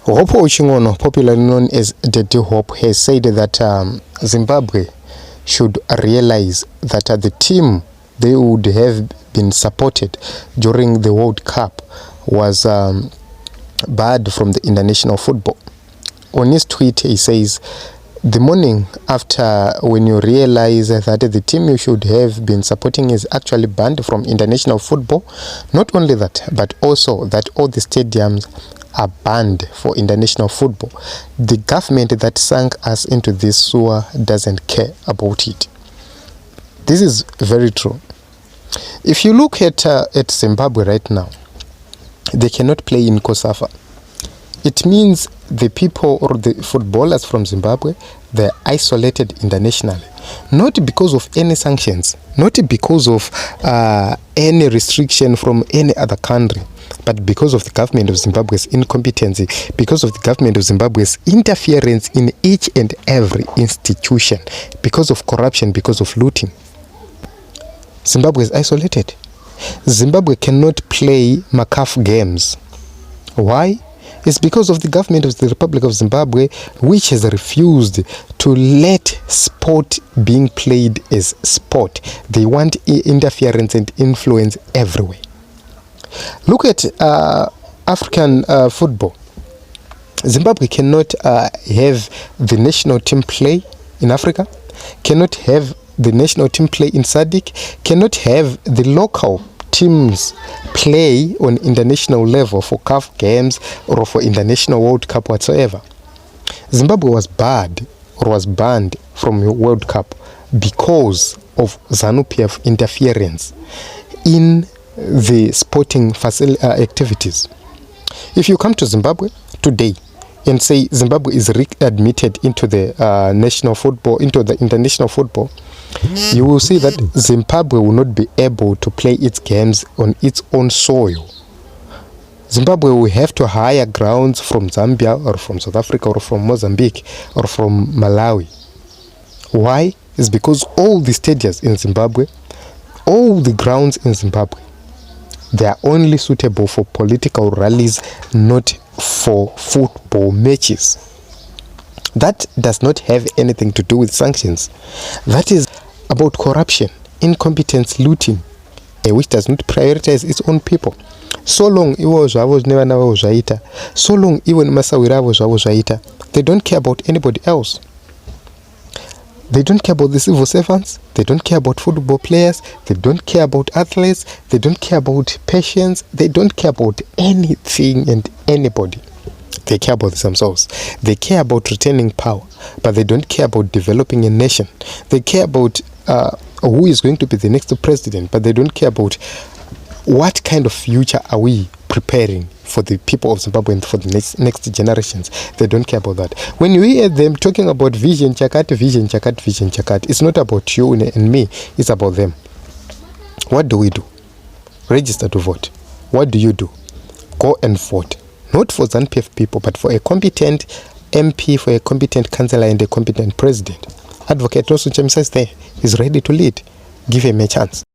Hope Ochingono, popularly known as Daddy Hope, has said that Zimbabwe should realize that the team they would have been supported during the World Cup was barred from the international football. On his tweet, he says, the morning after when you realize that the team you should have been supporting is actually banned from international football, not only that, but also that all the stadiums are banned for international football. The government that sank us into this sewer doesn't care about it. This is very true. If you look at Zimbabwe right now, they cannot play in COSAFA. It means the people or the footballers from Zimbabwe, they're isolated internationally. Not because of any sanctions, not because of any restriction from any other country, but because of the government of Zimbabwe's incompetency, because of the government of Zimbabwe's interference in each and every institution, because of corruption, because of looting. Zimbabwe is isolated. Zimbabwe cannot play MACAF games. Why? It's because of the government of the Republic of Zimbabwe, which has refused to let sport being played as sport. They want interference and influence everywhere. Look at African football. Zimbabwe cannot have the national team play in Africa, cannot have the national team play in SADC, cannot have the local teams play on international level for CAF games or for international World Cup whatsoever. Zimbabwe was barred or was banned from World Cup because of ZANU-PF interference in the sporting activities. If you come to Zimbabwe today and say Zimbabwe is readmitted into the national football, into the international football, you will see that Zimbabwe will not be able to play its games on its own soil. Zimbabwe will have to hire grounds from Zambia or from South Africa or from Mozambique or from Malawi. Why? It's because all the stadiums in Zimbabwe, all the grounds in Zimbabwe, they are only suitable for political rallies, not for football matches. That does not have anything to do with sanctions. That is about corruption, incompetence, looting, which does not prioritize its own people. So long so long even they don't care about anybody else. They don't care about the civil servants, they don't care about football players, they don't care about athletes, they don't care about patients, they don't care about anything and anybody. They care about themselves. They care about retaining power, but they don't care about developing a nation. They care about who is going to be the next president, but they don't care about what kind of future are we preparing for the people of Zimbabwe and for the next generations. They don't care about that. When you hear them talking about vision, Chakati, vision, Chakati, vision, Chakati, it's not about you and me, it's about them. What do we do? Register to vote. What do you do? Go and vote. Not for ZANU-PF people, but for a competent MP, for a competent councillor and a competent president. Advocate Chamisa is there. He's ready to lead. Give him a chance.